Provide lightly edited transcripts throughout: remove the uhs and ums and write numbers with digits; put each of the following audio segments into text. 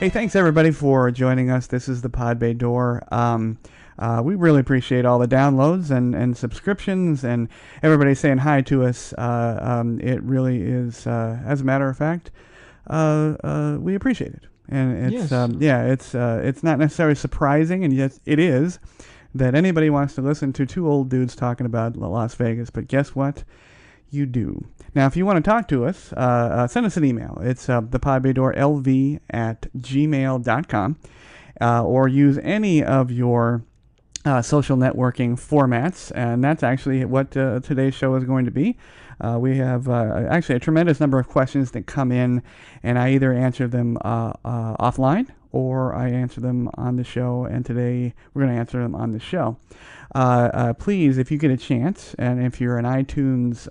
Hey, thanks everybody for joining us. This is the Pod Bay Door. We really appreciate all the downloads and subscriptions and everybody saying hi to us. It really is, as a matter of fact, we appreciate it. And it's it's not necessarily surprising, and yet it is, that anybody wants to listen to two old dudes talking about Las Vegas. But guess what? You do. Now, if you want to talk to us, send us an email. It's thepodbaydorlv@gmail.com, or use any of your social networking formats, and that's actually what today's show is going to be. We have actually a tremendous number of questions that come in, and I either answer them offline or I answer them on the show, and today we're going to answer them on the show. Please, if you get a chance, and if you're an iTunes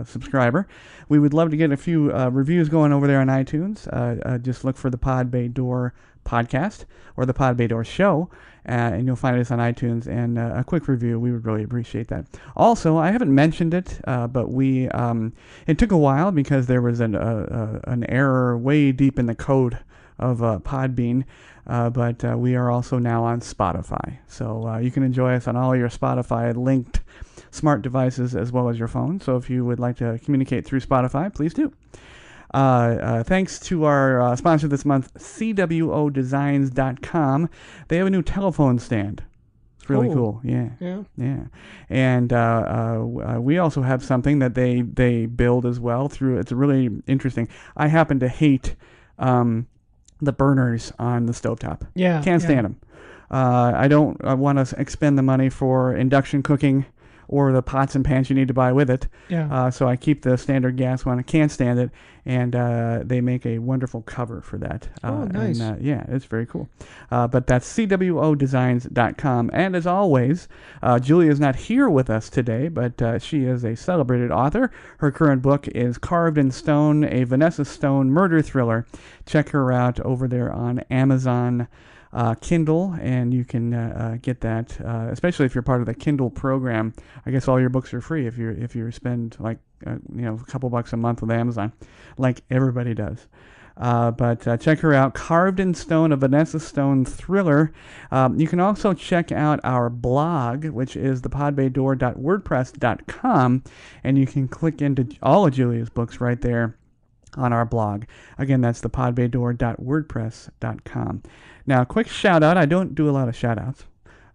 subscriber, we would love to get a few reviews going over there on iTunes. Just look for the Pod Bay Door podcast or the Pod Bay Door show, and you'll find us on iTunes, and a quick review. We would really appreciate that. Also, I haven't mentioned it, but we it took a while because there was an error way deep in the code of Podbean, but we are also now on Spotify. So you can enjoy us on all your Spotify linked smart devices as well as your phone. So if you would like to communicate through Spotify, please do. Thanks to our sponsor this month, CWOdesigns.com. They have a new telephone stand. It's really cool. Yeah. And we also have something that they build as well through. It's really interesting. I happen to hate the burners on the stovetop. Can't stand them. I don't want to expend the money for induction cooking or the pots and pans you need to buy with it. So I keep the standard gas one. I can't stand it, and they make a wonderful cover for that. Nice. And, it's very cool. But that's CWOdesigns.com. And as always, Julia is not here with us today, but she is a celebrated author. Her current book is Carved in Stone, a Vanessa Stone murder thriller. Check her out over there on Amazon Kindle, and you can get that, especially if you're part of the Kindle program. I guess all your books are free if you spend like a couple bucks a month with Amazon, like everybody does. But check her out, Carved in Stone, a Vanessa Stone thriller. You can also check out our blog, which is thepodbaydoor.wordpress.com, and you can click into all of Julia's books right there on our blog. Again, that's thepodbaydoor.wordpress.com. Now, a quick shout out. I don't do a lot of shout outs,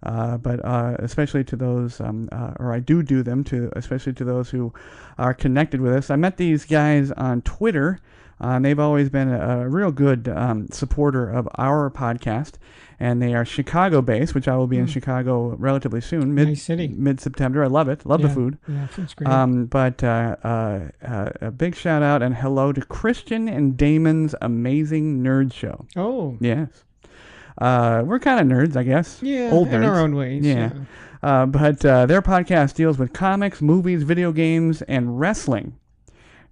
but especially to those, or I do them to, especially to those who are connected with us. I met these guys on Twitter. And they've always been a real good supporter of our podcast, and they are Chicago-based, which I will be in Chicago relatively soon, nice city. Mid-September. I love it. Love the food. Yeah, food's great. But a big shout-out and hello to Christian and Damon's Amazing Nerd Show. Oh. Yes. We're kind of nerds, I guess. Yeah, old in nerds. our own ways. Yeah. But their podcast deals with comics, movies, video games, and wrestling.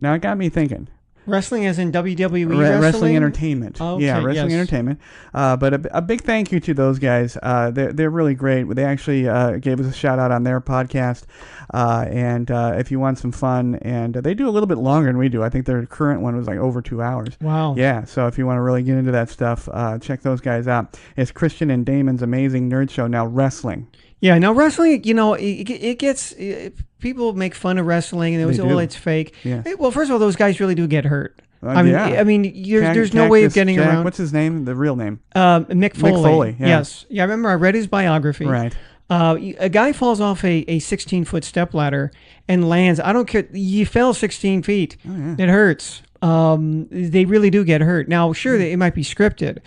Now, it got me thinking. Wrestling as in WWE wrestling entertainment. Okay, yeah, wrestling entertainment. But a big thank you to those guys. They're really great. They actually gave us a shout out on their podcast. And if you want some fun, and they do a little bit longer than we do. I think their current one was like over 2 hours. Wow. Yeah, so if you want to really get into that stuff, check those guys out. It's Christian and Damon's Amazing Nerd Show. Now, wrestling. Yeah, now wrestling, it gets... people make fun of wrestling, and they say, "Oh, it's fake." Yeah. Well, first of all, those guys really do get hurt. There's no way of getting Jack, around. What's his name? The real name? Mick Foley. Mick Foley. Yeah. Yes. Yeah, I remember I read his biography. Right. A guy falls off a 16-foot stepladder and lands. I don't care. You fell 16 feet. Oh, yeah. It hurts. They really do get hurt. Now, sure, it might be scripted.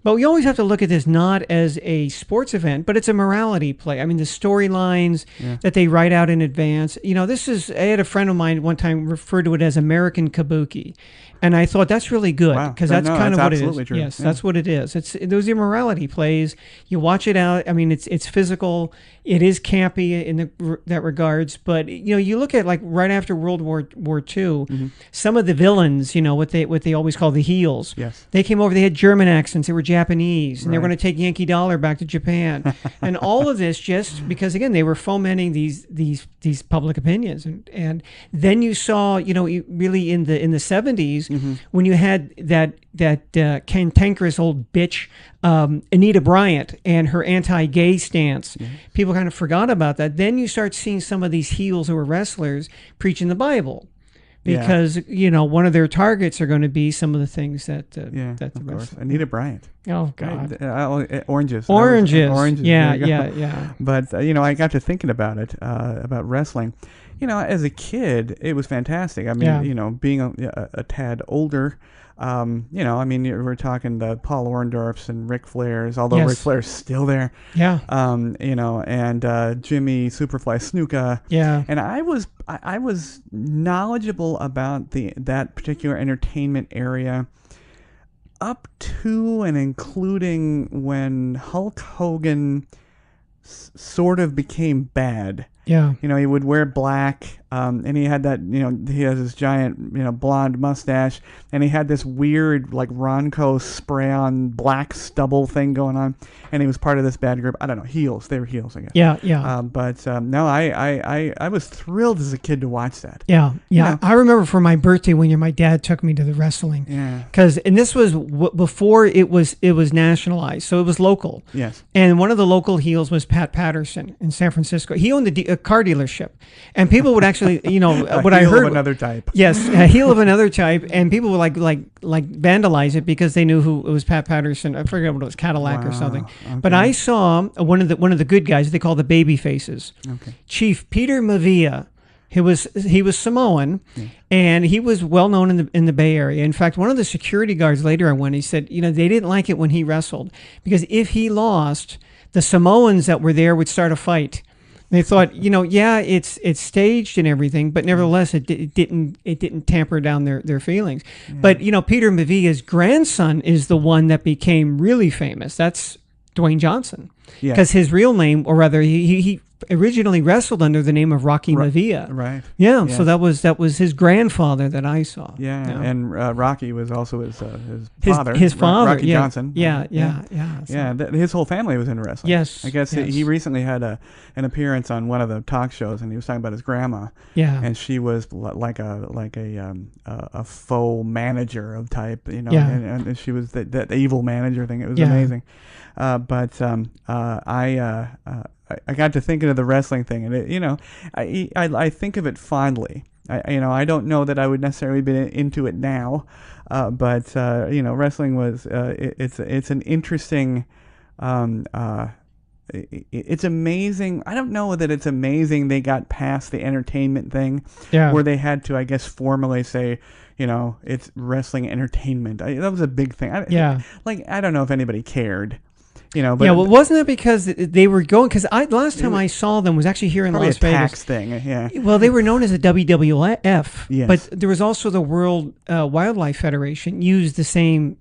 But we always have to look at this not as a sports event, but it's a morality play. I mean, the storylines that they write out in advance. I had a friend of mine one time referred to it as American Kabuki. And I thought that's really good because that's kind of what it is. True. Yes, that's what it is. Those are morality plays. You watch it out. I mean, it's physical. It is campy in that regards. But you look at like right after World War II, some of the villains, what they always call the heels. Yes. They came over. They had German accents. They were Japanese, and they were going to take Yankee Dollar back to Japan, and all of this just because again they were fomenting these public opinions, and then you saw really in the 70s. when you had that cantankerous old bitch Anita Bryant and her anti-gay stance. People kind of forgot about that. Then you start seeing some of these heels who are wrestlers preaching the Bible. Because one of their targets are going to be some of the things that that the course. Anita Bryant. Oh God. Oranges. Oranges. Yeah. But I got to thinking about it, about wrestling. As a kid, it was fantastic. I mean, being a tad older. We're talking the Paul Orndorffs and Ric Flairs, although Ric Flair's still there. Yeah. And Jimmy Superfly Snuka. Yeah. And I was knowledgeable about that particular entertainment area up to and including when Hulk Hogan sort of became bad. Yeah. He would wear black, and he had that, he has this giant, blonde mustache, and he had this weird, like, Ronco spray-on black stubble thing going on, and he was part of this bad group. I don't know, heels. They were heels, I guess. Yeah. No, I was thrilled as a kid to watch that. Yeah. I remember for my birthday when my dad took me to the wrestling. Yeah. And this was before it was nationalized, so it was local. Yes. And one of the local heels was Pat Patterson in San Francisco. He owned a car dealership, and people would actually, what I heard of another type. Yes, a heel of another type, and people would like vandalize it because they knew who it was. Pat Patterson. I forget what it was, Cadillac or something. Okay. But I saw one of the good guys. They call the baby faces. Okay. Chief Peter Mavia. He was Samoan, and he was well known in the Bay Area. In fact, one of the security guards later on when he said, they didn't like it when he wrestled because if he lost, the Samoans that were there would start a fight. They thought, it's staged and everything, but nevertheless, it didn't tamper down their feelings. Yeah. But Peter Mavia's grandson is the one that became really famous. That's Dwayne Johnson, because his real name, or rather, he originally wrestled under the name of Rocky Maivia. Right. Yeah. So that was his grandfather that I saw. Yeah. And Rocky was also his father. His father. Rocky Johnson. Yeah. His whole family was in wrestling. Yes. I guess he recently had an appearance on one of the talk shows, and he was talking about his grandma. Yeah. And she was like a faux manager of type. And she was the evil manager thing. It was amazing. I got to thinking of the wrestling thing, and I think of it fondly. I don't know that I would necessarily be into it now, but wrestling was it's an interesting. It's amazing. I don't know that it's amazing they got past the entertainment thing, where they had to, I guess, formally say, it's wrestling entertainment. That was a big thing. I don't know if anybody cared. But wasn't it because they were going? Because last time I saw them was actually here in Las Vegas. Tax thing, yeah. Well, they were known as the WWF, but there was also the World Wildlife Federation used the same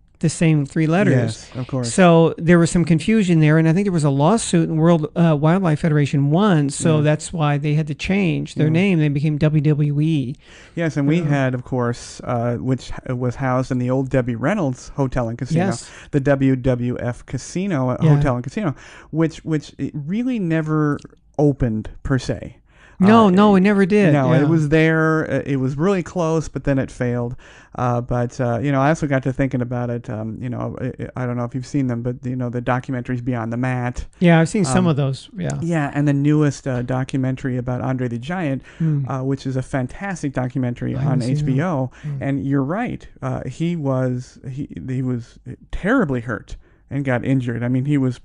three letters. Yes, of course. So there was some confusion there, and I think there was a lawsuit, and World Wildlife Federation won, so that's why they had to change their name. They became WWE. Yes, and we had, of course, which was housed in the old Debbie Reynolds Hotel and Casino, the WWF Casino Hotel and Casino, which it really never opened per se. No, it never did. No, it was there. It was really close, but then it failed. But I also got to thinking about it. I don't know if you've seen them, but the documentaries Beyond the Mat. Yeah, I've seen some of those. Yeah. Yeah, and the newest documentary about Andre the Giant, which is a fantastic documentary on HBO. And you're right. He was terribly hurt and got injured. I mean, he was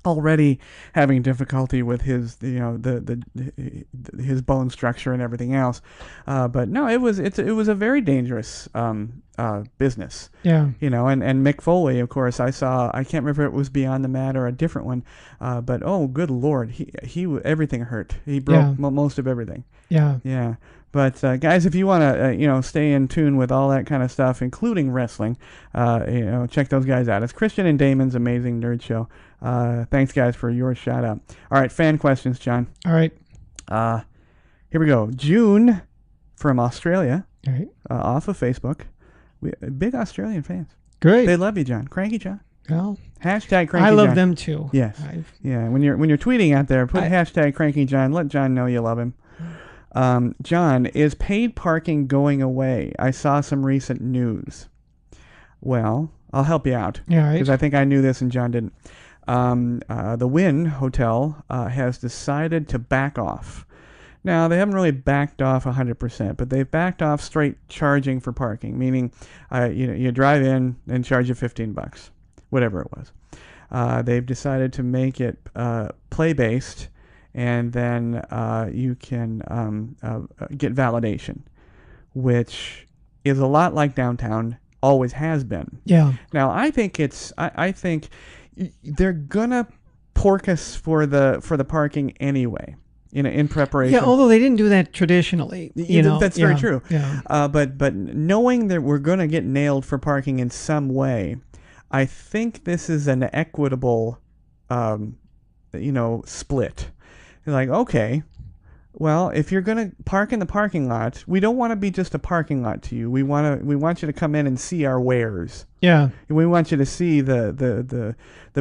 already having difficulty with his his bone structure and everything else, but no, it was a very dangerous business. Yeah. And Mick Foley, of course, I can't remember if it was Beyond the Mat or a different one, but oh good Lord, he everything hurt. He broke most of everything. Yeah. But guys, if you want to stay in tune with all that kind of stuff, including wrestling, check those guys out. It's Christian and Damon's Amazing Nerd Show. Thanks, guys, for your shout out. All right, fan questions, John. All right. Here we go. June from Australia. All right. Off of Facebook. Big Australian fans. Great. They love you, John. Cranky John. Well, hashtag Cranky John. I love them too. Yes. Yeah. When you're tweeting out there, put hashtag Cranky John. Let John know you love him. John, is paid parking going away? I saw some recent news. Well, I'll help you out. Yeah, Because right. I think I knew this and John didn't. The Wynn Hotel has decided to back off. Now, they haven't really backed off 100%, but they've backed off straight charging for parking, meaning you drive in and charge you $15, whatever it was. They've decided to make it play-based, and then you can get validation, which is a lot like downtown always has been. Yeah. Now, I think they're gonna pork us for the parking anyway, in preparation. Yeah, although they didn't do that traditionally. That's very true. Yeah. But knowing that we're gonna get nailed for parking in some way, I think this is an equitable, split. Like, okay, well, if you're gonna park in the parking lot, we don't want to be just a parking lot to you. We want you to come in and see our wares. Yeah. We want you to see the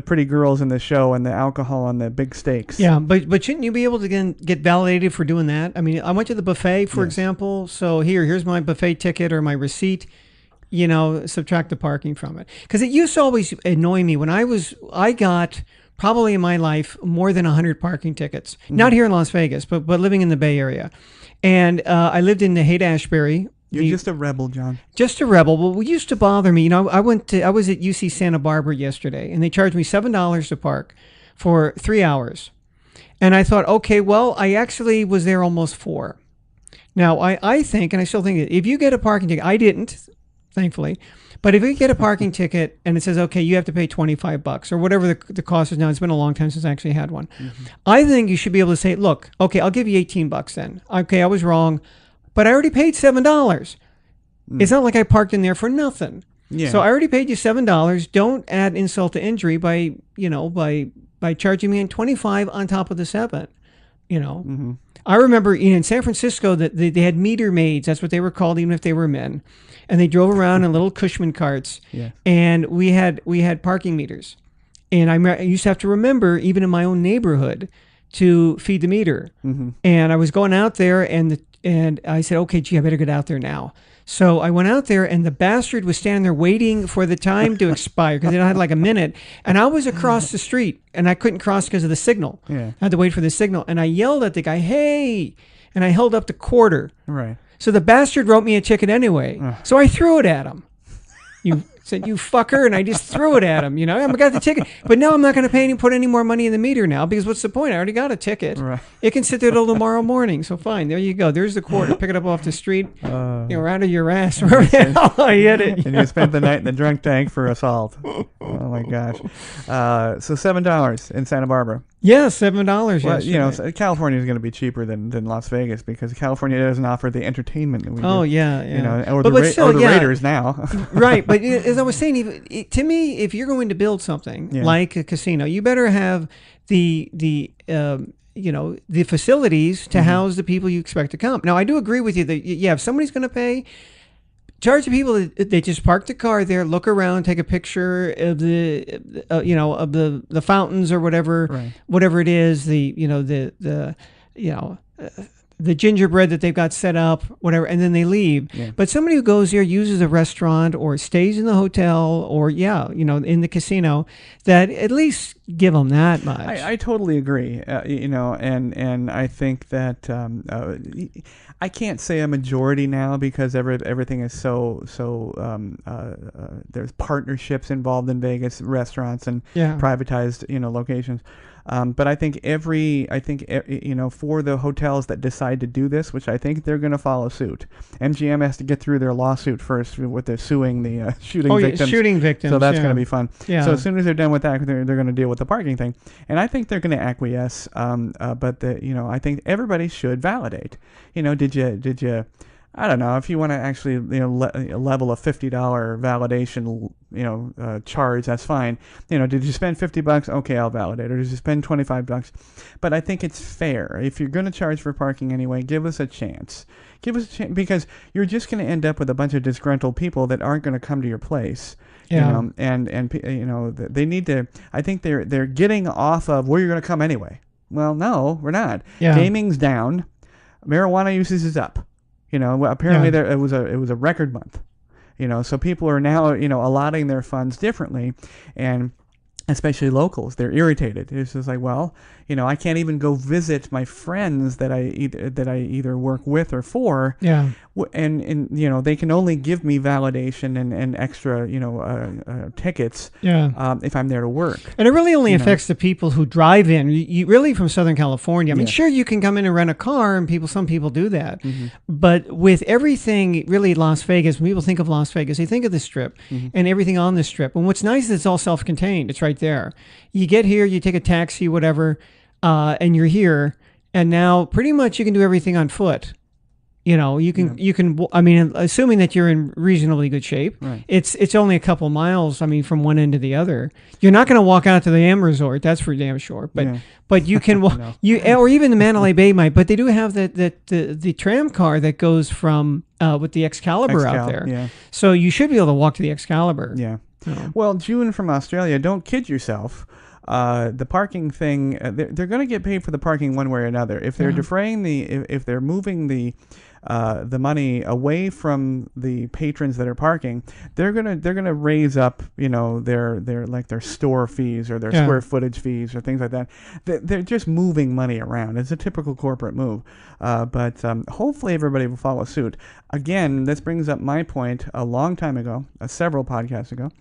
pretty girls in the show and the alcohol and the big steaks. Yeah, but shouldn't you be able to get validated for doing that? I mean, I went to the buffet, for example. So here's my buffet ticket or my receipt. Subtract the parking from it, because it used to always annoy me when I got probably in my life more than 100 parking tickets. Not here in Las Vegas, but living in the Bay Area, and I lived in the Haight-Ashbury. You're just a rebel, John. Just a rebel. Well, it used to bother me. I was at UC Santa Barbara yesterday, and they charged me $7 to park for 3 hours. And I thought, okay, well, I actually was there almost 4. Now, I think, and I still think, that if you get a parking ticket, I didn't, thankfully, but if you get a parking ticket and it says, okay, you have to pay $25 or whatever the cost is now, it's been a long time since I actually had one. Mm-hmm. I think you should be able to say, look, okay, I'll give you $18 then. Okay, I was wrong, but I already paid $7. It's not like I parked in there for nothing. Yeah. So I already paid you $7. Don't add insult to injury by charging me $25 on top of the $7. Mm-hmm. I remember in San Francisco that they had meter maids. That's what they were called, even if they were men. And they drove around in little Cushman carts. Yeah. And we had parking meters. And I used to have to remember, even in my own neighborhood, to feed the meter. Mm-hmm. And I was going out there, and I said, okay, gee, I better get out there now. So I went out there, and the bastard was standing there waiting for the time to expire, because they had like a minute. And I was across the street, and I couldn't cross because of the signal. Yeah. I had to wait for the signal. And I yelled at the guy, hey, and I held up the quarter. Right. So the bastard wrote me a ticket anyway. So I threw it at him. You said, you fucker, and I just threw it at him. I got the ticket. But now I'm not going to put any more money in the meter now, because what's the point? I already got a ticket. Right. It can sit there till tomorrow morning. So fine, there you go. There's the quarter. Pick it up off the street, out of your ass. Wherever the hell I hit it. And you spent the night in the drunk tank for assault. Oh my gosh. So $7 in Santa Barbara. Yeah, $7. Well, California is going to be cheaper than Las Vegas, because California doesn't offer the entertainment that we do. Oh yeah. Or the Raiders now. Right, but as I was saying, to me, if you're going to build something like a casino, you better have the facilities to house the people you expect to come. Now, I do agree with you that if somebody's going to pay, charge the people that they just park the car there, look around, take a picture of the fountains or whatever, whatever it is, the gingerbread that they've got set up, whatever, and then they leave. Yeah. But somebody who goes there, uses a restaurant or stays in the hotel or, in the casino, that at least give them that much. I totally agree. And I think that I can't say a majority now, because everything is so there's partnerships involved in Vegas, restaurants and privatized, locations. But I think for the hotels that decide to do this, which I think they're going to follow suit, MGM has to get through their lawsuit first with their suing the shooting victims. Shooting victims. So that's going to be fun. Yeah. So as soon as they're done with that, they're going to deal with the parking thing, and I think they're going to acquiesce. But I think everybody should validate. Did you? I don't know, if you want to actually level a $50 validation charge, that's fine. Did you spend $50? Okay, I'll validate. Or did you spend $25? But I think it's fair. If you're going to charge for parking anyway, give us a chance. Because you're just going to end up with a bunch of disgruntled people that aren't going to come to your place. Yeah. They need to. I think they're getting off of where you're going to come anyway. Well, no, we're not. Yeah. Gaming's down. marijuana usage is up. Apparently Yeah. it was a record month. So people are now allotting their funds differently, and especially locals, they're irritated. It's just like, well, I can't even go visit my friends that I either work with or for. Yeah. And they can only give me validation and extra tickets Yeah. if I'm there to work. And it really only affects the people who drive in. You really from Southern California. I mean, sure, you can come in and rent a car, and some people do that. Mm-hmm. But with everything, really, Las Vegas, when people think of Las Vegas, they think of the Strip and everything on the Strip. And what's nice is it's all self-contained. It's right there. You get here, you take a taxi, whatever, and you're here. And now, pretty much, you can do everything on foot. You can. I mean, assuming that you're in reasonably good shape, right. It's only a couple miles. I mean, from one end to the other. You're not going to walk out to the Am Resort. That's for damn sure. But you can walk. Or even the Mandalay Bay might. But they do have the tram car that goes from with the Excalibur out there. Yeah. So you should be able to walk to the Excalibur. Yeah. Well, June from Australia, don't kid yourself. The parking thing, they're going to get paid for the parking one way or another. If they're defraying if they're moving the money away from the patrons that are parking, they're gonna raise up, their store fees or their square footage fees or things like that. They're just moving money around. It's a typical corporate move. But hopefully everybody will follow suit. Again, this brings up my point a long time ago, several podcasts ago,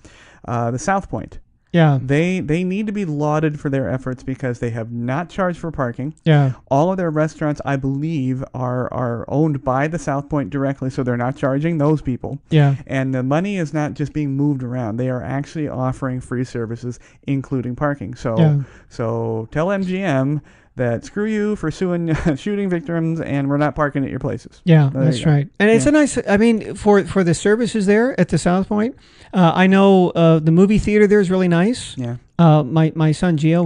the South Point. Yeah. They need to be lauded for their efforts because they have not charged for parking. Yeah. All of their restaurants, I believe, are owned by the South Point directly, so they're not charging those people. Yeah. And the money is not just being moved around. They are actually offering free services, including parking. So tell MGM that screw you for suing shooting victims, and we're not parking at your places. Yeah, that's right. And it's a nice, I mean, for the services there at the South Point, I know the movie theater there is really nice. Yeah. My son Gio,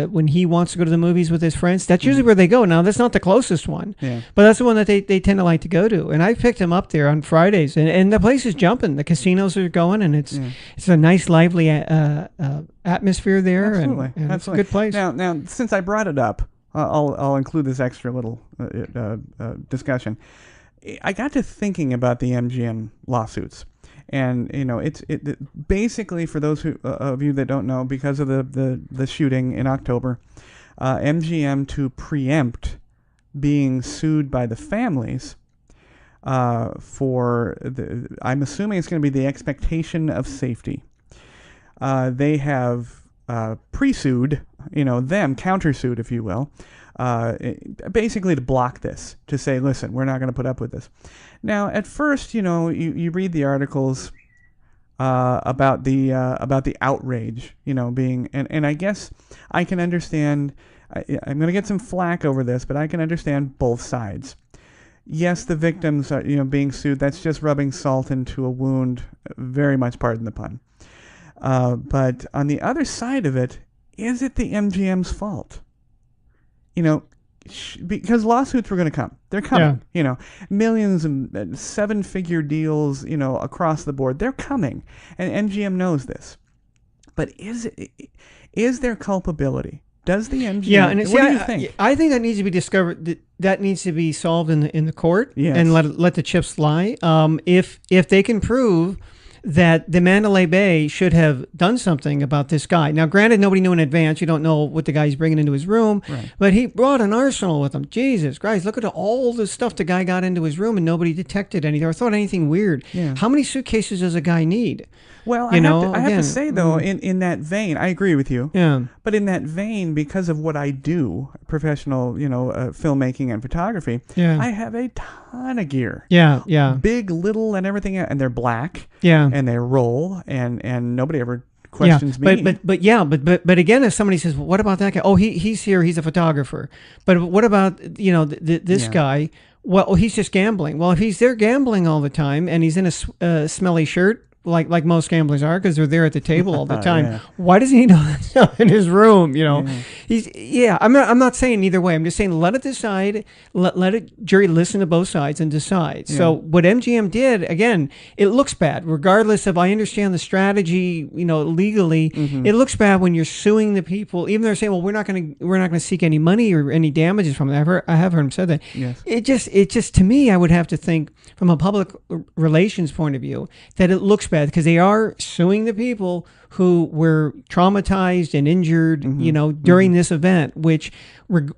when he wants to go to the movies with his friends, that's usually where they go. Now that's not the closest one, but that's the one that they tend to like to go to. And I picked him up there on Fridays, and the place is jumping. The casinos are going, and it's a nice, lively atmosphere there. Absolutely, and it's a good place. Now, since I brought it up, I'll include this extra little discussion. I got to thinking about the MGM lawsuits. And it's basically, for those of you that don't know, because of the shooting in October, MGM, to preempt being sued by the families for I'm assuming it's going to be the expectation of safety. They have pre-sued, them countersued, if you will, basically to block this, to say, listen, we're not going to put up with this. Now, at first, you read the articles about the outrage, being, and I guess I can understand. I'm going to get some flack over this, but I can understand both sides. Yes, the victims are, being sued. That's just rubbing salt into a wound. Very much, pardon the pun. But on the other side of it, is it the MGM's fault? Because lawsuits were going to come. They're coming. Millions and seven-figure deals, across the board. They're coming, and MGM knows this. But is there culpability? Does the MGM? Yeah, and what do you think? I think that needs to be discovered. That needs to be solved in the court, yes. And let the chips lie. If they can prove that the Mandalay Bay should have done something about this guy. Now, granted, nobody knew in advance. You don't know what the guy's bringing into his room. Right. But he brought an arsenal with him. Jesus Christ, look at all the stuff the guy got into his room, and nobody detected anything or thought anything weird. Yeah. How many suitcases does a guy need? Well, I have to say, though, in that vein, I agree with you. Yeah. But in that vein, because of what I do, professional, filmmaking and photography, I have a ton of gear. Yeah, yeah. Big, little, and everything, and they're black. Yeah. And they roll, and nobody ever questions me. But again, if somebody says, well, what about that guy? Oh, he's here. He's a photographer. But what about this guy? Well, he's just gambling. Well, if he's there gambling all the time and he's in a smelly shirt, like most gamblers are, because they're there at the table all the time. Yeah. Why does he know that stuff in his room? Yeah. I'm not saying either way. I'm just saying let it decide. Let it jury listen to both sides and decide. Yeah. So what MGM did, again, it looks bad, regardless of I understand the strategy. Legally, it looks bad when you're suing the people, even though they're saying, well, we're not going to seek any money or any damages from it. I have heard him say that. Yes. It just to me, I would have to think from a public relations point of view that it looks bad because they are suing the people who were traumatized and injured, during this event, which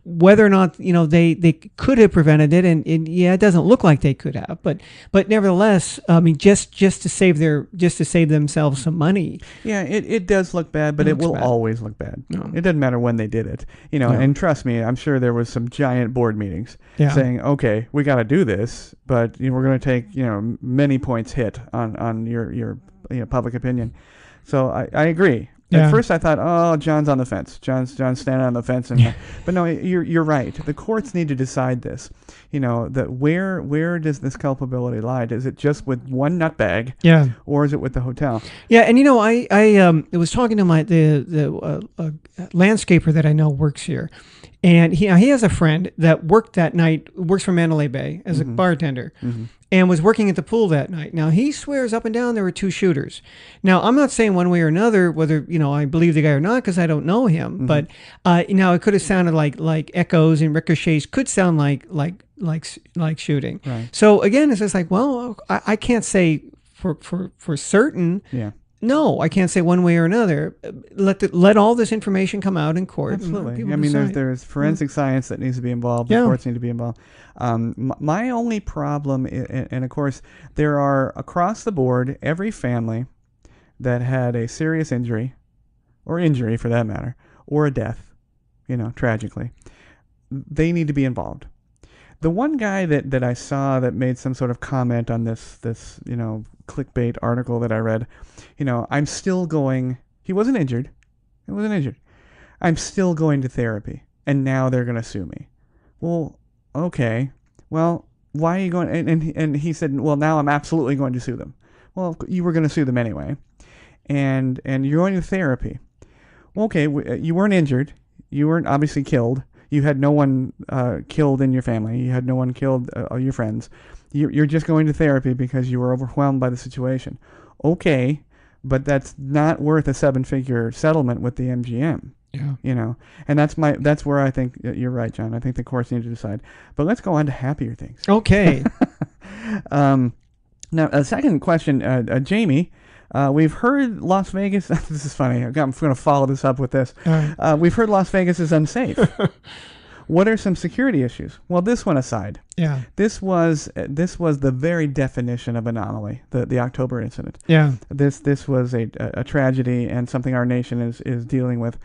whether or not, they could have prevented it. And it doesn't look like they could have, but nevertheless, I mean, just to save themselves some money. Yeah, it does look bad, but it will always look bad. No. It doesn't matter when they did it, and trust me, I'm sure there was some giant board meetings saying, okay, we got to do this, but we're going to take, many points hit on your public opinion. So I agree. Yeah. At first I thought, oh, John's on the fence. John's standing on the fence, but no, you're right. The courts need to decide this. That where does this culpability lie? Is it just with one nutbag? Yeah. Or is it with the hotel? Yeah, and I was talking to the landscaper that I know works here, and he has a friend that worked that night, works for Mandalay Bay as a bartender. And was working at the pool that night. Now, he swears up and down there were two shooters. Now, I'm not saying one way or another whether, I believe the guy or not because I don't know him. But, it could have sounded like echoes and ricochets could sound like shooting. Right. So, again, it's just like, well, I can't say for certain. Yeah. No, I can't say one way or another. Let all this information come out in court. Absolutely. I mean, there's forensic science that needs to be involved. The courts need to be involved. My only problem, and of course, there are across the board, every family that had a serious injury, or injury for that matter, or a death, tragically, they need to be involved. The one guy that I saw that made some sort of comment on this clickbait article that I read, I'm still going. He wasn't injured. I'm still going to therapy, and now they're going to sue me. Well, okay. Well, why are you going? And he said, well, now I'm absolutely going to sue them. Well, you were going to sue them anyway, and you're going to therapy. Well, okay, you weren't injured. You weren't obviously killed. You had no one killed in your family. You had no one killed your friends. You're just going to therapy because you were overwhelmed by the situation. Okay, but that's not worth a 7-figure settlement with the MGM. Yeah. And that's where I think you're right, John. I think the courts need to decide. But let's go on to happier things. Okay. Now, a second question, Jamie. We've heard Las Vegas. This is funny. I'm going to follow this up with this. We've heard Las Vegas is unsafe. What are some security issues? Well, this one aside. Yeah. This was the very definition of anomaly. The October incident. Yeah. This was a tragedy and something our nation is dealing with.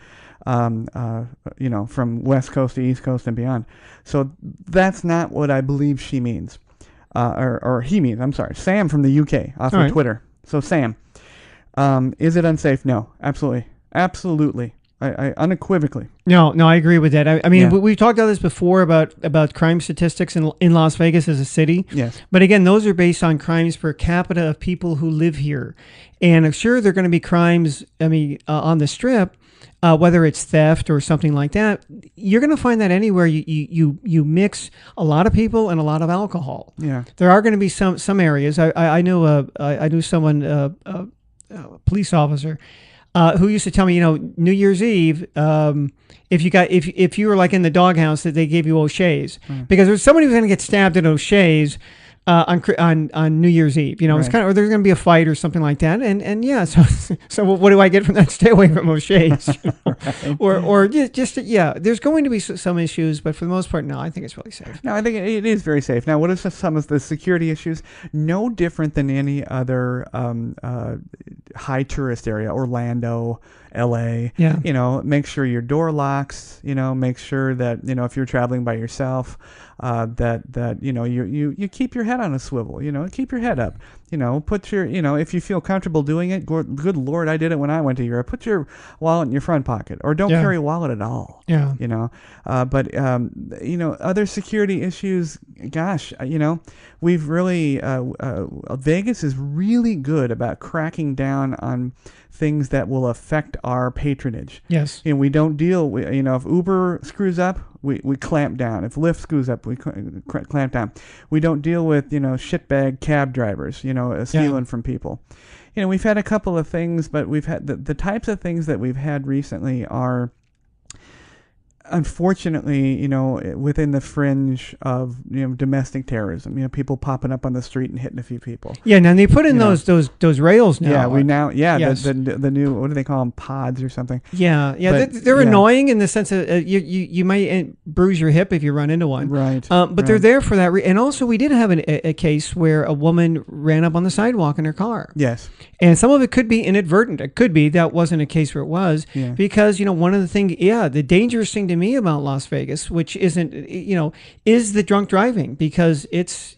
From West Coast to East Coast and beyond. So that's not what I believe she means, or he means. I'm sorry, Sam from the UK off of Twitter. So Sam. Is it unsafe? No, absolutely. I unequivocally. No, I agree with that. I mean, we've talked about this before about crime statistics in Las Vegas as a city. Yes. But again, those are based on crimes per capita of people who live here. And I'm sure there are going to be crimes, on the Strip, whether it's theft or something like that. You're going to find that anywhere you mix a lot of people and a lot of alcohol. Yeah. There are going to be some areas. I knew someone, a police officer, who used to tell me, New Year's Eve, if you were like in the doghouse, that they gave you O'Shea's, because there's somebody who's going to get stabbed at O'Shea's on New Year's Eve. It's kind of, or there's going to be a fight or something like that, and yeah. So what do I get from that? Stay away from O'Shea's, or just There's going to be some issues, but for the most part, no. I think it's really safe. No, I think it is very safe. Now, what are some of the security issues? No different than any other high tourist area, Orlando, LA. Yeah. Make sure your door locks. Make sure that if you're traveling by yourself, that you keep your head head on a swivel. Keep your head up. Put your, if you feel comfortable doing it, good Lord, I did it when I went to Europe. Put your wallet in your front pocket, or don't carry a wallet at all. Yeah. But other security issues, gosh, we've really, Vegas is really good about cracking down on things that will affect our patronage. Yes. We don't deal, if Uber screws up, we clamp down. If Lyft screws up, we clamp down. We don't deal with, shitbag cab drivers, stealing from people. We've had a couple of things, but we've had the types of things that we've had recently are, unfortunately, within the fringe of domestic terrorism. People popping up on the street and hitting a few people. Yeah, now they put in those rails now. Yes. the new, what do they call them, pods or something? Yeah, but, they're annoying in the sense of you might bruise your hip if you run into one. Right. But they're there for that. And also, we did have a case where a woman ran up on the sidewalk in her car. Yes. And some of it could be inadvertent. It could be that wasn't a case where it was, because one of the things, the dangerous thing to me about Las Vegas, which isn't, is the drunk driving, because it's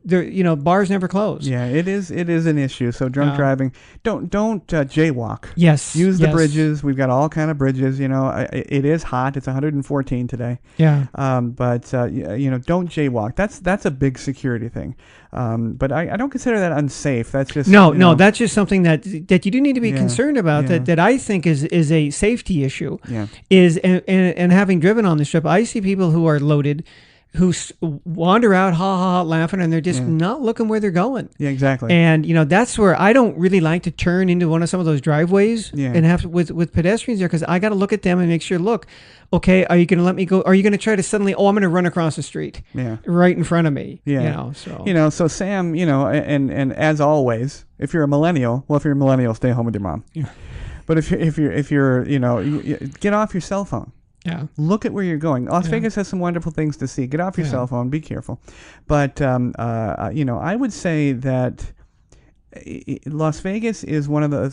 there, bars never close. Yeah, it is an issue. So drunk driving, don't jaywalk. Yes. Use the bridges. We've got all kind of bridges. It is hot. It's 114 today. Yeah. But don't jaywalk. That's a big security thing. But I don't consider that unsafe. That's just no. That's just something that you do need to be concerned about. Yeah. That I think is a safety issue. Yeah. And having driven on the strip, I see people who are loaded, who wander out, laughing, and they're just not looking where they're going. Yeah, exactly. And that's where I don't really like to turn into some of those driveways and have to, with pedestrians there, because I got to look at them and make sure. Look, okay, are you going to let me go? Are you going to try to suddenly? Oh, I'm going to run across the street. Yeah. Right in front of me. Yeah. So So Sam, and as always, if you're a millennial, stay home with your mom. Yeah. But if you're you get off your cell phone. Yeah. Look at where you're going. Las Vegas has some wonderful things to see. Get off your cell phone. Be careful. But, I would say that Las Vegas is one of the,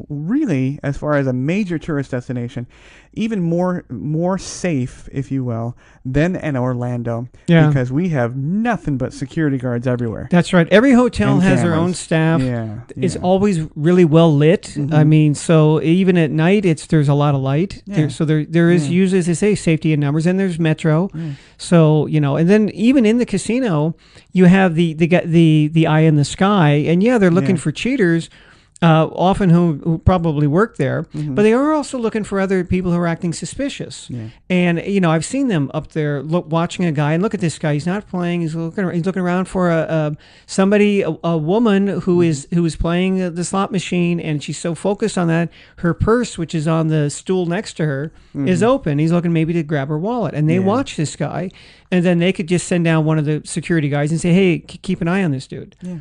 really, as far as a major tourist destination, even more safe, if you will, than an Orlando. Yeah. Because we have nothing but security guards everywhere. That's right. Every hotel And has cameras. their own staff. Yeah. It's always really well lit. Mm-hmm. I mean, so even at night, there's a lot of light. Yeah. There is usually, as they say, safety in numbers, and there's Metro. Yeah. So and then even in the casino, you have the eye in the sky, and they're looking for cheaters. Often who probably work there, but they are also looking for other people who are acting suspicious. Yeah. And I've seen them up there watching a guy, and look at this guy. He's not playing. He's looking around for a woman who is playing the slot machine, and she's so focused on that, her purse, which is on the stool next to her, is open. He's looking maybe to grab her wallet, and they watch this guy, and then they could just send down one of the security guys and say, "Hey, keep an eye on this dude." Yeah.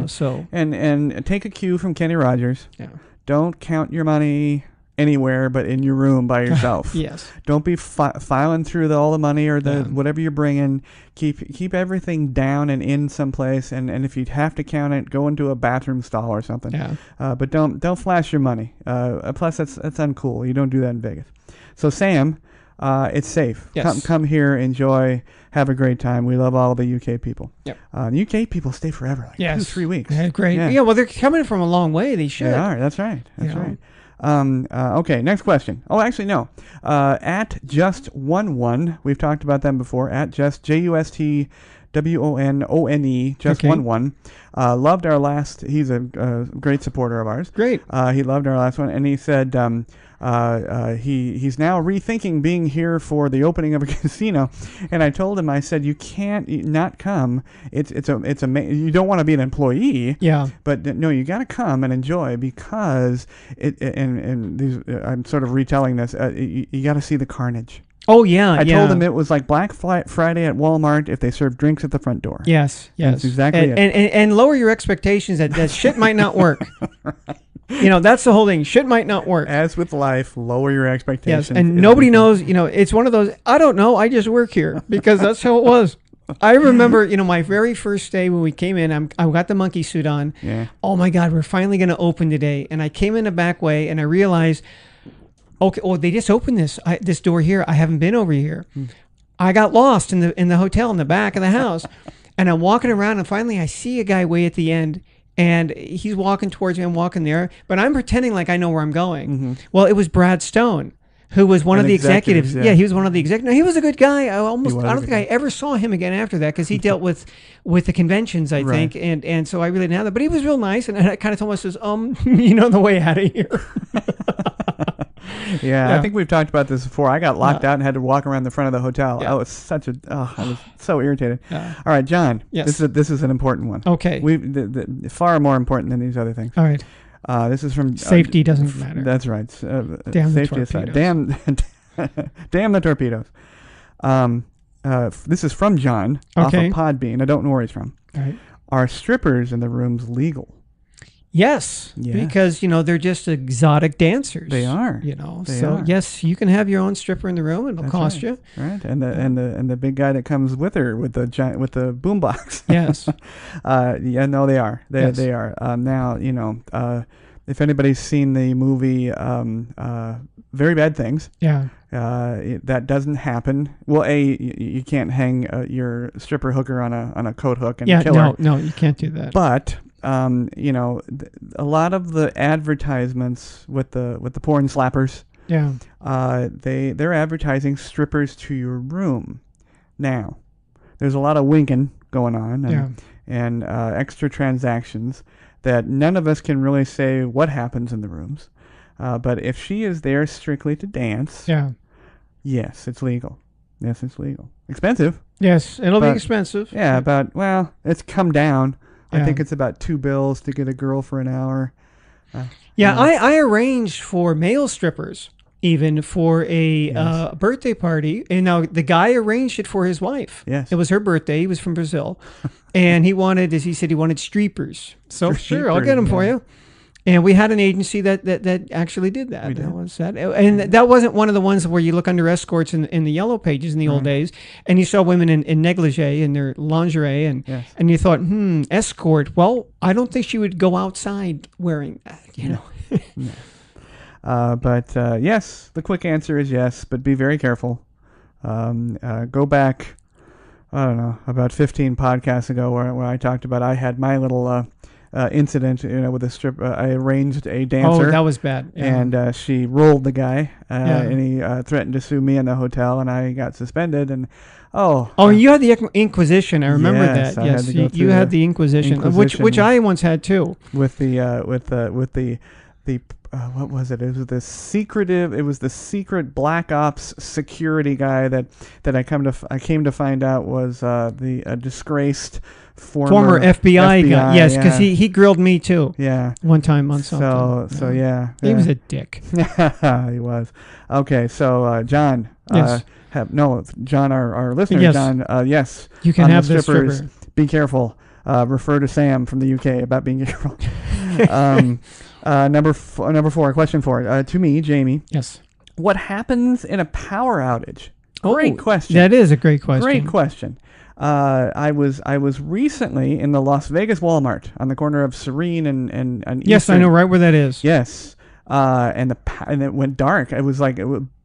So and take a cue from Kenny Rogers. Yeah. Don't count your money anywhere but in your room by yourself. Yes. Don't be filing through all the money or whatever you're bringing. Keep everything down and in someplace. And if you have to count it, go into a bathroom stall or something. Yeah. But don't flash your money. Plus, that's uncool. You don't do that in Vegas. So Sam, it's safe. Yes. Come here, enjoy. Have a great time. We love all the UK people. Yep. The UK people stay forever, 2-3 weeks. Yeah, great. Yeah, well, they're coming from a long way. They should. They are. That's right. That's right. Okay, next question. Oh, actually, no. At Just11, we've talked about them before. At Just, JUSTWONONE, Just11. Loved our last, he's a great supporter of ours. Great. He loved our last one, and he said he's now rethinking being here for the opening of a casino. And I told him, I said, you can't not come. It's you don't want to be an employee. Yeah. But no, you got to come and enjoy, because I'm sort of retelling this. You got to see the carnage. Oh, yeah. I told him it was like Black Friday at Walmart if they serve drinks at the front door. Yes. That's exactly it. And lower your expectations that shit might not work. That's the whole thing. Shit might not work. As with life, lower your expectations. Yes, and nobody knows, it's one of those, I don't know, I just work here, because that's how it was. I remember, my very first day when we came in, I got the monkey suit on. Yeah. Oh my God, we're finally going to open today. And I came in the back way, and I realized, okay, they just opened this door here. I haven't been over here. I got lost in the hotel in the back of the house. And I'm walking around, and finally I see a guy way at the end, and he's walking towards me. I'm walking there, but I'm pretending like I know where I'm going. Mm-hmm. Well, it was Brad Stone, who was one of the executives. Yeah, he was one of the executives. He was a good guy. I don't think I ever saw him again after that, because he dealt with the conventions, I think, and so I really didn't have that. But he was real nice, and I kind of told him, I says, you know the way out of here. Yeah, I think we've talked about this before. I got locked out and had to walk around the front of the hotel. I was I was so irritated. All right, John. Yes. This is an important one. Okay. Far more important than these other things. All right. This is from safety doesn't matter. That's right. Damn safety the aside. torpedoes. Damn the torpedoes. This is from John off of Podbean. I don't know where he's from. All right. Are strippers in the rooms legal? Yes, because they're just exotic dancers. They are. Yes, you can have your own stripper in the room. It'll cost you. Right, and the big guy that comes with her with the boombox. Yes. They are. They are. Now if anybody's seen the movie Very Bad Things. Yeah. That doesn't happen. Well, you can't hang your stripper hooker on a coat hook and kill her. No, you can't do that. But a lot of the advertisements with the porn slappers, they're advertising strippers to your room. Now, there's a lot of winking going on and extra transactions that none of us can really say what happens in the rooms. But if she is there strictly to dance, yes, it's legal. Yes, it's legal. Expensive. Yes, it'll be expensive. Yeah, but it's come down. I think it's about $2 to get a girl for an hour. I arranged for male strippers even for a birthday party. And now the guy arranged it for his wife. Yes. It was her birthday. He was from Brazil. And he wanted, as he said, he wanted streepers. So sure, I'll get them for you. And we had an agency that actually did that. We did. And that wasn't one of the ones where you look under escorts in the yellow pages in the old days, and you saw women in negligee in their lingerie, and you thought, escort. Well, I don't think she would go outside wearing that, No. But yes, the quick answer is yes, but be very careful. Go back, I don't know, about 15 podcasts ago where I talked about I had my little incident, with a strip. I arranged a dancer. Oh, that was bad. Yeah. And she rolled the guy, and he threatened to sue me in the hotel, and I got suspended. And you had the Inquisition. I remember yes, that. Yes, you had the Inquisition, which I once had too. With the what was it? It was the secret Black Ops security guy that I came to find out was the disgraced former FBI guy. Yes, because he grilled me too. Yeah. One time on something. So yeah. He was a dick. He was. Okay, so John. Yes. John, our listener. Yes. John. Yes. You can have the stripper. Be careful. Refer to Sam from the UK about being careful. Number 4, question 4. To me, Jamie. Yes. What happens in a power outage? Great question. That is a great question. Great question. I was recently in the Las Vegas Walmart on the corner of Serene and Yes, Eastern. I know right where that is. Yes. And it went dark. It was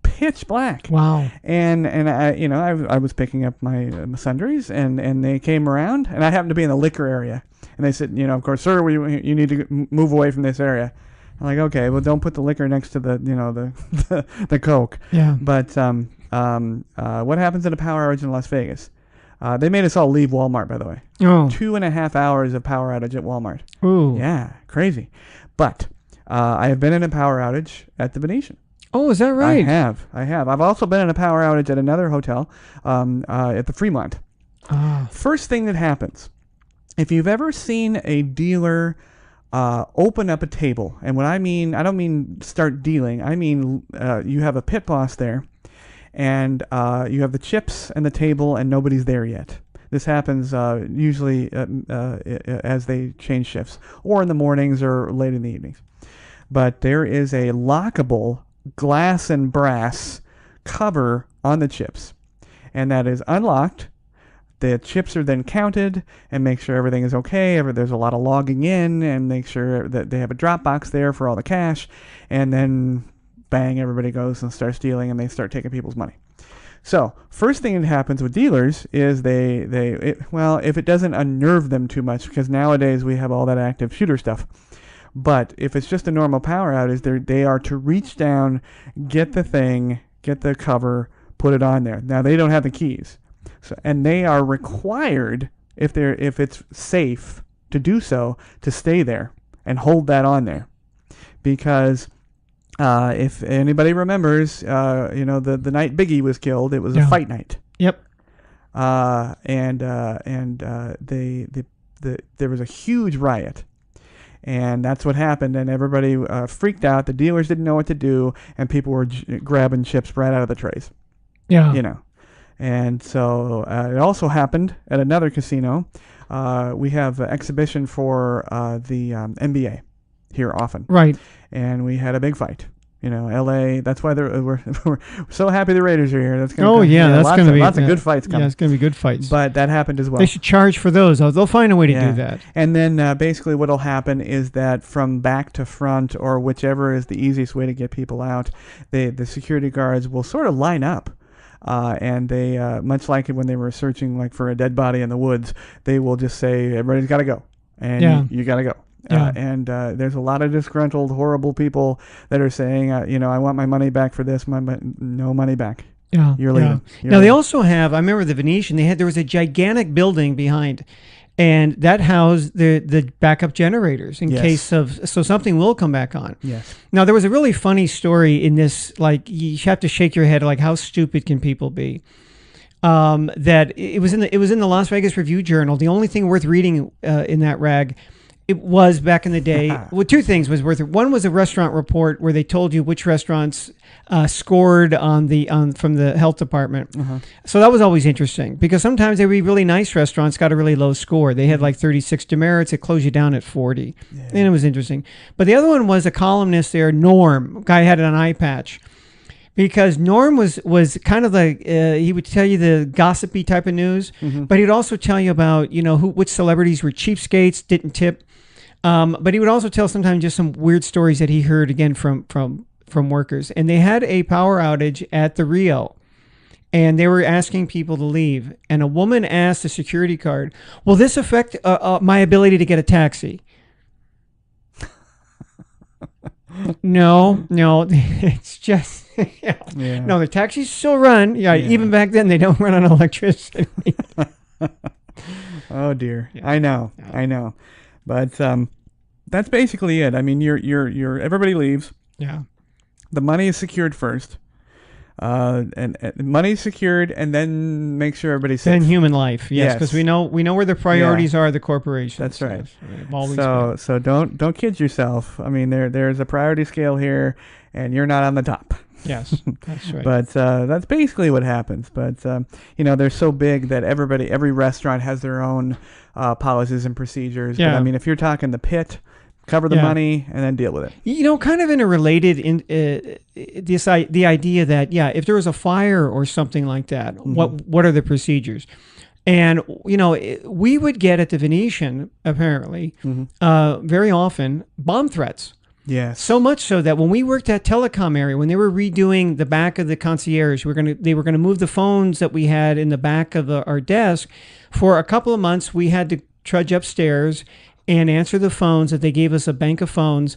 pitch black. Wow. And I was picking up my sundries and they came around, and I happened to be in the liquor area, and they said, of course, sir, you need to move away from this area. I'm like, okay, well, don't put the liquor next to the Coke. Yeah. But what happens in a power outage in Las Vegas? They made us all leave Walmart, by the way. Oh. 2.5 hours of power outage at Walmart. Ooh. Yeah, crazy. But I have been in a power outage at the Venetian. Oh, is that right? I have. I've also been in a power outage at another hotel at the Fremont. First thing that happens, if you've ever seen a dealer open up a table, and what I mean, I don't mean start dealing. I mean you have a pit boss there, and you have the chips and the table, and nobody's there yet. This happens usually as they change shifts, or in the mornings or late in the evenings. But there is a lockable glass and brass cover on the chips, and that is unlocked. The chips are then counted and make sure everything is okay. There's a lot of logging in and make sure that they have a drop box there for all the cash, and then bang, everybody goes and starts dealing, and they start taking people's money. So first thing that happens with dealers is if it doesn't unnerve them too much, because nowadays we have all that active shooter stuff. But if it's just a normal power outage, they are to reach down, get the thing, get the cover, put it on there. Now they don't have the keys, and they are required, if it's safe to do so, to stay there and hold that on there, because if anybody remembers, the night Biggie was killed, it was a fight night. Yep. There was a huge riot, and that's what happened. And everybody freaked out. The dealers didn't know what to do, and people were grabbing chips right out of the trays. Yeah. And so it also happened at another casino. We have an exhibition for the NBA here often. Right. And we had a big fight. LA. That's why we're so happy the Raiders are here. That's gonna that's going to be lots of good fights coming. Yeah, it's going to be good fights. But that happened as well. They should charge for those. They'll find a way to do that. And then basically what'll happen is that from back to front, or whichever is the easiest way to get people out, the security guards will sort of line up. And they, much like when they were searching for a dead body in the woods, they will just say, everybody's got to go. And you got to go. Yeah. There's a lot of disgruntled, horrible people that are saying, I want my money back for this. No money back. Yeah. You're leaving. Now, they also have, I remember the Venetian, there was a gigantic building behind, and that housed the backup generators in case of, so something will come back on. Yes. Now, there was a really funny story in this, you have to shake your head, how stupid can people be? That it was in the Las Vegas Review-Journal. The only thing worth reading in that rag, it was back in the day. Well, two things was worth it. One was a restaurant report where they told you which restaurants scored from the health department. Uh-huh. So that was always interesting, because sometimes they would be really nice restaurants, got a really low score. They had 36 demerits. It closed you down at 40. Yeah. And it was interesting. But the other one was a columnist there, Norm. Guy had an eye patch. Because Norm was kind of he would tell you the gossipy type of news, but he'd also tell you about, which celebrities were cheapskates, didn't tip. But he would also tell sometimes just some weird stories that he heard, again, from workers. And they had a power outage at the Rio, and they were asking people to leave. And a woman asked the security guard, will this affect my ability to get a taxi? No, it's just... No, the taxis still run. Even back then, they don't run on electricity. Oh, dear. Yeah. I know. But that's basically it. I mean, you're everybody leaves. Yeah. The money is secured first. And money's secured, and then make sure everybody's safe. Then human life, yes, because we know where the priorities are. The corporations. That's right. Yes, so don't kid yourself. I mean, there's a priority scale here, and you're not on the top. Yes, that's right. But that's basically what happens. But they're so big that every restaurant has their own policies and procedures. Yeah. But I mean, if you're talking the pit, cover the money and then deal with it. Kind of in a related, the idea that if there was a fire or something like that, what are the procedures? And we would get at the Venetian apparently very often bomb threats. Yes. So much so that when we worked at telecom area, when they were redoing the back of the concierge, they were gonna move the phones that we had in the back of our desk. For a couple of months, we had to trudge upstairs and answer the phones that they gave us, a bank of phones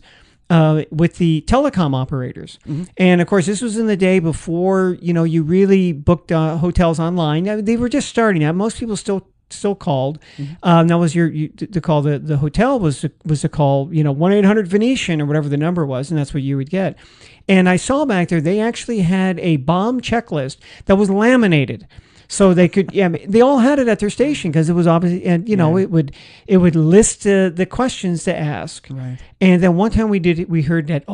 with the telecom operators. And of course, this was in the day before you really booked hotels online. They were just starting out. Most people still called. That was to call the hotel was to call 1-800 Venetian or whatever the number was, and that's what you would get. And I saw back there they actually had a bomb checklist that was laminated. So they could, they all had it at their station because it was obviously, and it would list the questions to ask. Right. And then one time we heard that,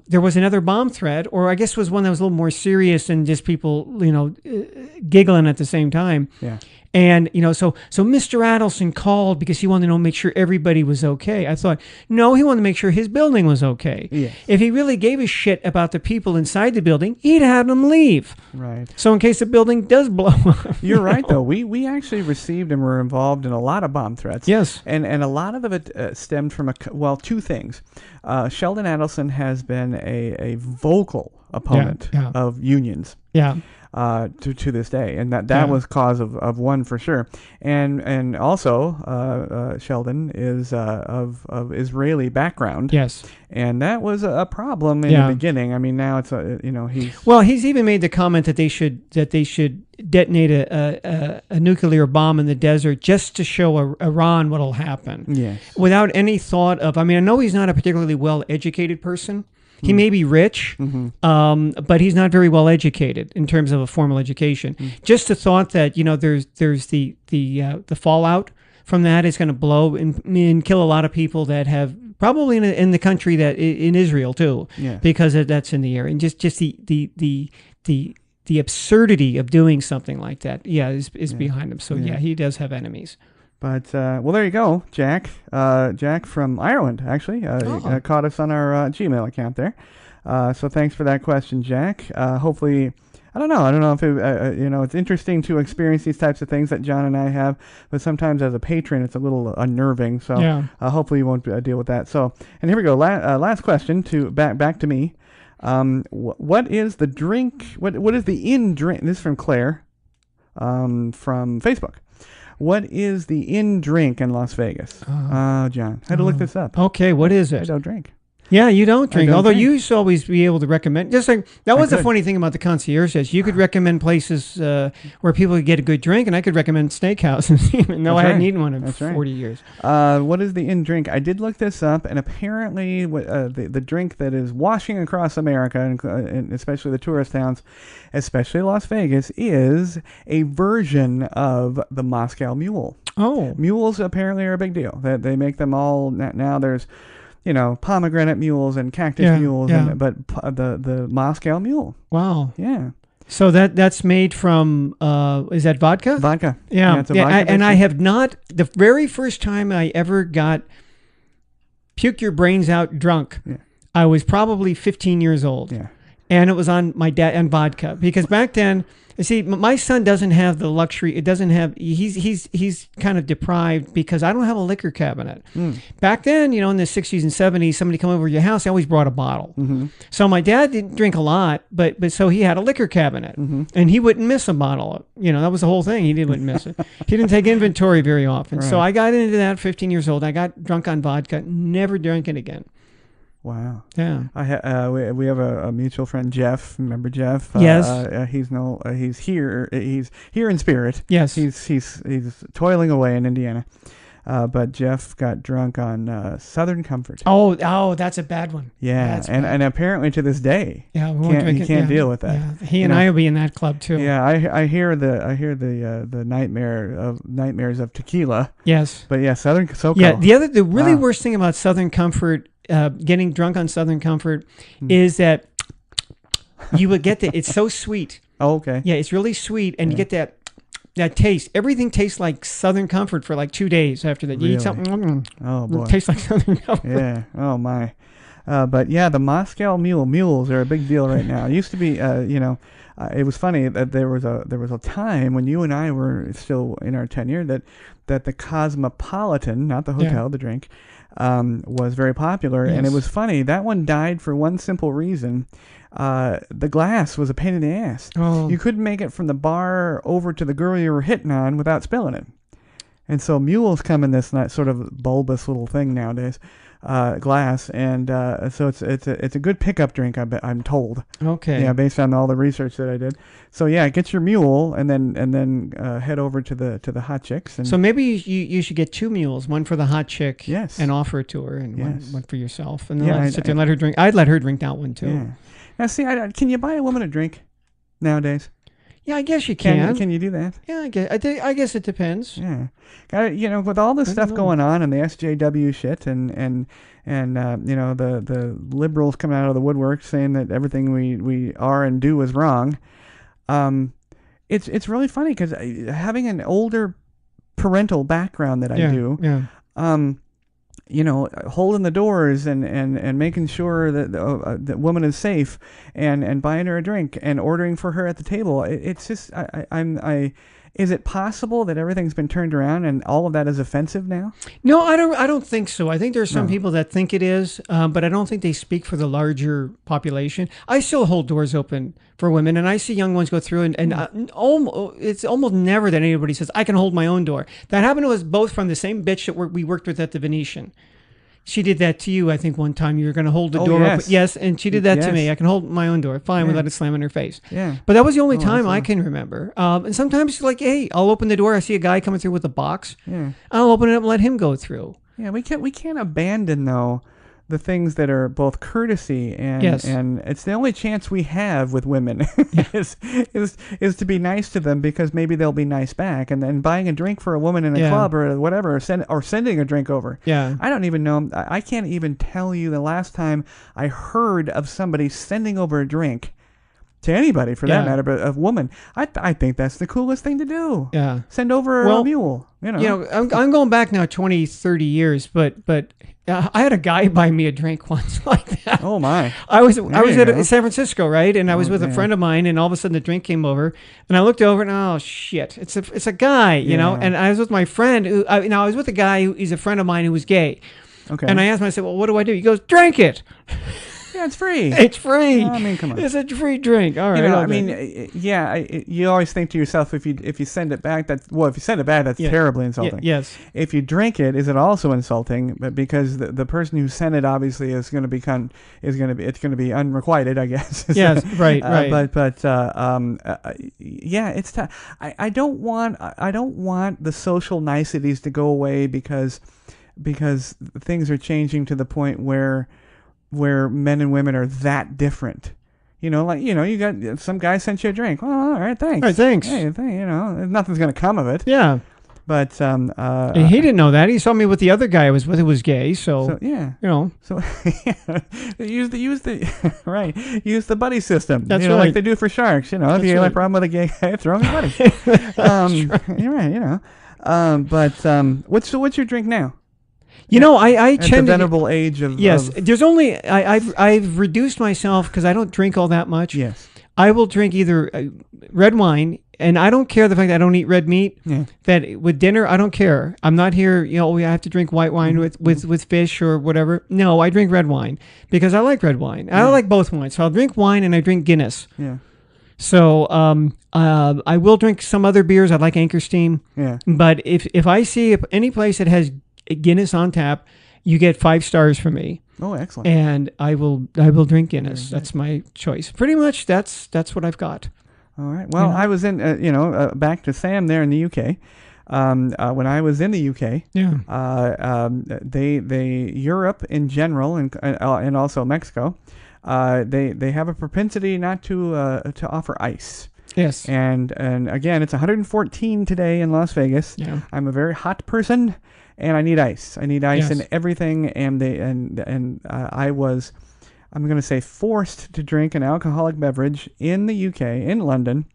there was another bomb threat, or I guess it was one that was a little more serious and just people, giggling at the same time. Yeah. And, so Mr. Adelson called because he wanted to make sure everybody was okay. I thought, no, he wanted to make sure his building was okay. Yes. If he really gave a shit about the people inside the building, he'd have them leave. Right. So in case the building does blow up. You're right, though. We actually received and were involved in a lot of bomb threats. Yes. And a lot of it stemmed from, two things. Sheldon Adelson has been a vocal opponent of unions. Yeah. To this day, and that Yeah. was cause of one for sure, and also Sheldon is of Israeli background, Yes. and that was a problem in Yeah. the beginning. I mean, now it's he's Well, he's even made the comment that they should detonate a nuclear bomb in the desert just to show Iran what'll happen. yes, Without any thought of. I mean, I know he's not a particularly well-educated person. He may be rich, but he's not very well educated in terms of a formal education. Just the thought that there's the fallout from that is going to blow and kill a lot of people that have probably in the country that in Israel too, yes. because that's in the area, and just the absurdity of doing something like that, is behind him. So yeah, he does have enemies. But, well, there you go, Jack. Jack from Ireland, actually, caught us on our Gmail account there. So thanks for that question, Jack. Hopefully, I don't know if it's interesting to experience these types of things that John and I have, but sometimes as a patron, it's a little unnerving. So hopefully you won't deal with that. So, and here we go. Last question back to me. What is the drink? What is the in drink? This is from Claire, from Facebook. What is the in drink in Las Vegas? John, I had to look this up. Okay, what is it? I don't drink. Yeah, you don't drink. don't Although drink. you used to always be able to recommend. Just like that was the funny thing about the concierge desk. You could recommend places where people could get a good drink, and I could recommend steakhouses, even though I hadn't eaten one in 40 years. What is the in drink? I did look this up, and apparently the drink that is washing across America, and especially the tourist towns, especially Las Vegas, is a version of the Moscow Mule. Oh. Mules apparently are a big deal. They make them all now. There's pomegranate mules and cactus mules, but the Moscow Mule. Wow. Yeah. So that's made from is that vodka? Vodka. Yeah. It's a vodka and I have not. The very first time I ever got puke your brains out drunk, I was probably 15 years old. Yeah. And it was on my dad and vodka, because back then, you see, my son doesn't have the luxury. It doesn't have. He's kind of deprived because I don't have a liquor cabinet. Back then, in the 60s and 70s, somebody come over to your house, they always brought a bottle. So my dad didn't drink a lot, but so he had a liquor cabinet, and he wouldn't miss a bottle. That was the whole thing. He wouldn't miss it. He didn't take inventory very often. Right. So I got into that at 15 years old. I got drunk on vodka. Never drank it again. Wow. Yeah. We have a mutual friend, Jeff. Remember Jeff? Yes. He's here. He's here in spirit. Yes. He's toiling away in Indiana. But Jeff got drunk on Southern Comfort. Oh, that's a bad one. Yeah, and apparently to this day, he can't deal with that. Yeah. He and I will be in that club too. Yeah, I hear the nightmares of tequila. Yes. But yeah, Southern SoCo. Yeah, the really worst thing about Southern Comfort, getting drunk on Southern Comfort, is that you will get it's so sweet. Oh, okay. Yeah, it's really sweet, and you get that taste. Everything tastes like Southern Comfort for like 2 days after that. You eat something. Oh boy. It tastes like Southern Comfort. Yeah. Oh my. But yeah, the Moscow mules are a big deal right now. It used to be, it was funny that there was a time when you and I were still in our tenure that the Cosmopolitan, not the hotel, the drink, was very popular. Yes. And it was funny. That one died for one simple reason. The glass was a pain in the ass. Oh. You couldn't make it from the bar over to the girl you were hitting on without spilling it. And so mules come in this sort of bulbous little thing nowadays, glass, and so it's a good pickup drink. I'm told. Okay. Yeah, based on all the research that I did. So yeah, get your mule and then head over to the hot chicks. And so maybe you should get 2 mules, one for the hot chick, yes, and offer it to her, and one for yourself, and then sit there and let her drink. I'd let her drink that one too. Yeah. Now see, can you buy a woman a drink nowadays? Yeah, I guess you can. Can you do that? Yeah, I guess it depends. Yeah, with all this stuff going on and the SJW shit and the liberals coming out of the woodwork saying that everything we are and do is wrong. It's really funny because having an older parental background that I do, holding the doors and making sure that the woman is safe and buying her a drink and ordering for her at the table. It's just Is it possible that everything's been turned around and all of that is offensive now? No, I don't think so. I think there's some people that think it is, but I don't think they speak for the larger population. I still hold doors open for women, and I see young ones go through, and it's almost never that anybody says, I can hold my own door. That happened to us both from the same bitch that we worked with at the Venetian. She did that to you, I think, one time. You were going to hold the door open. Yes, and she did that to me. I can hold my own door. Fine, we let it slam in her face. Yeah. But that was the only time I can remember. And sometimes, like, hey, I'll open the door. I see a guy coming through with a box. Yeah. I'll open it up and let him go through. Yeah, we can't abandon, though, the things that are both courtesy and it's the only chance we have with women is to be nice to them, because maybe they'll be nice back. And then buying a drink for a woman in a club or whatever, or sending a drink over. Yeah. I don't even know. I can't even tell you the last time I heard of somebody sending over a drink to anybody, for that matter, but a woman. I think that's the coolest thing to do. Yeah. Send over a mule. I'm going back now 20, 30 years, but I had a guy buy me a drink once like that. Oh my! I was at San Francisco, right? And I was with a friend of mine, and all of a sudden the drink came over, and I looked over, and oh shit, it's a guy, you know. And I was with my friend, I was with a guy he's a friend of mine who was gay. Okay. And I asked him, I said, well, what do I do? He goes, drink it. Yeah, it's free. It's free. I mean, come on. It's a free drink. All right. You always think to yourself, if you send it back, that's terribly insulting. Yes. If you drink it, is it also insulting? But because the person who sent it obviously is going to be unrequited, I guess. Yes. Right. It's tough. I don't want the social niceties to go away because things are changing to the point where men and women are that different. You got some guy sent you a drink. Well, all right, thanks. All right, thanks. Hey, nothing's going to come of it. Yeah. But he didn't know that. He saw me with the other guy I was with who was gay. So yeah. So use the use the buddy system. That's right. Like they do for sharks. If you have a problem with a gay guy, throw him your buddy. You're right. But what's your drink now? I at the venerable age of There's only I've reduced myself because I don't drink all that much. Yes, I will drink either red wine, and I don't care the fact that I don't eat red meat. Yeah. That with dinner I don't care. I'm not here. I have to drink white wine with fish or whatever. No, I drink red wine because I like red wine. I like both wines, so I'll drink wine and I drink Guinness. Yeah. So I will drink some other beers. I like Anchor Steam. Yeah. But if I see any place that has Guinness on tap, you get 5 stars from me. Oh, excellent! And I will drink Guinness. That's my choice. Pretty much, that's what I've got. All right. Well, I was in, back to Sam there in the UK. When I was in the UK, they Europe in general and also Mexico, they have a propensity not to offer ice. Yes. And again, it's 114 today in Las Vegas. Yeah. I'm a very hot person, and I need ice. I need ice in everything. And I'm going to say forced to drink an alcoholic beverage in the UK, in London,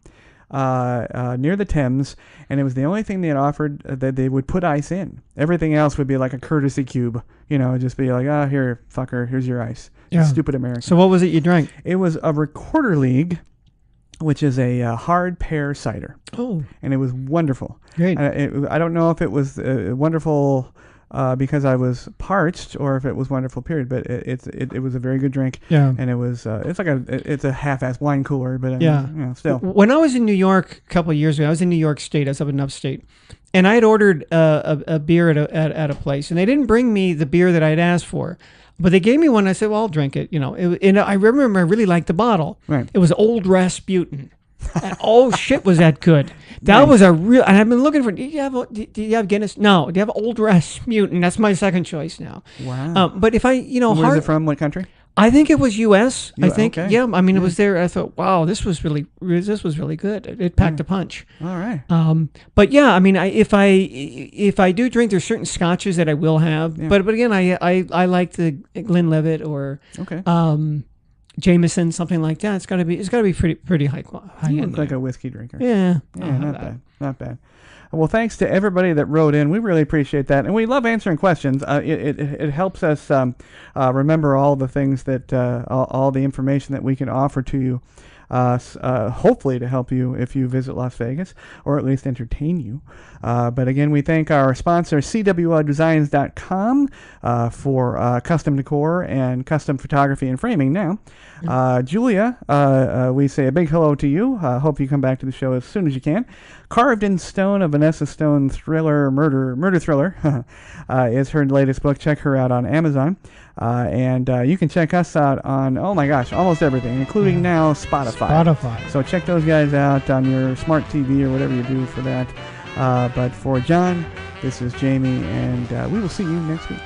near the Thames, and it was the only thing they had offered that they would put ice in. Everything else would be like a courtesy cube. Just be like, here, fucker, here's your ice. Yeah. Stupid American. So what was it you drank? It was a Recorder League, which is a hard pear cider. Oh. And it was wonderful. Great. I don't know if it was wonderful because I was parched, or if it was wonderful, period. But it was a very good drink. Yeah. And it was it's a half-ass wine cooler, but still. When I was in New York a couple of years ago, I was in New York State. I was up in upstate, and I had ordered a beer at a place, and they didn't bring me the beer that I had asked for. But they gave me one. I said, well, I'll drink it. And I remember I really liked the bottle. Right. It was Old Rasputin. And oh, shit, was that good. That was a real... And I've been looking for... Do you have Guinness? No. Do you have Old Rasputin? That's my second choice now. Wow. But if I... Where's it from? What country? I think it was U.S. I think. Okay. Yeah. I mean, it was there. I thought, wow, this was really good. It packed a punch. All right. But yeah, I mean, if I do drink, there's certain scotches that I will have. Yeah. But again, I like the Glenlivet or Jameson, something like that. It's got to be pretty high end. You look like a whiskey drinker. Yeah. Not bad. Well, thanks to everybody that wrote in. We really appreciate that, and we love answering questions. It helps us remember all the things that all the information that we can offer to you. hopefully to help you if you visit Las Vegas, or at least entertain you. But again, we thank our sponsor, CWOdesigns.com, for custom decor and custom photography and framing now. Julia, we say a big hello to you. Hope you come back to the show as soon as you can. Carved in Stone, a Vanessa Stone thriller, murder thriller, is her latest book. Check her out on Amazon. And you can check us out on, oh my gosh, almost everything, including now Spotify. So check those guys out on your smart TV or whatever you do for that. But for John, this is Jamey, and we will see you next week.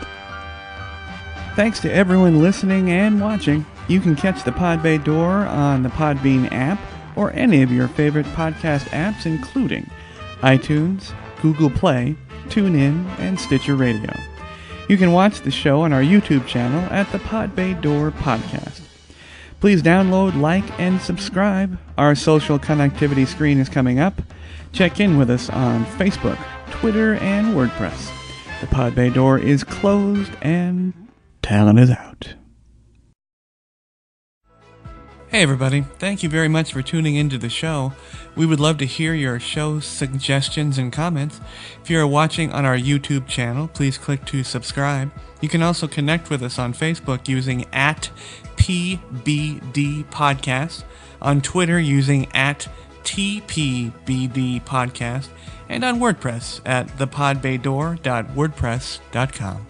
Thanks to everyone listening and watching. You can catch the Pod Bay Door on the Podbean app or any of your favorite podcast apps, including iTunes, Google Play, TuneIn, and Stitcher Radio. You can watch the show on our YouTube channel at the Pod Bay Door Podcast. Please download, like, and subscribe. Our social connectivity screen is coming up. Check in with us on Facebook, Twitter, and WordPress. The Pod Bay Door is closed and talent is out. Hey everybody, thank you very much for tuning into the show. We would love to hear your show suggestions and comments. If you're watching on our YouTube channel, please click to subscribe. You can also connect with us on Facebook using @PBD Podcast, on Twitter using @TPBD Podcast, and on WordPress at thepodbaydoor.wordpress.com.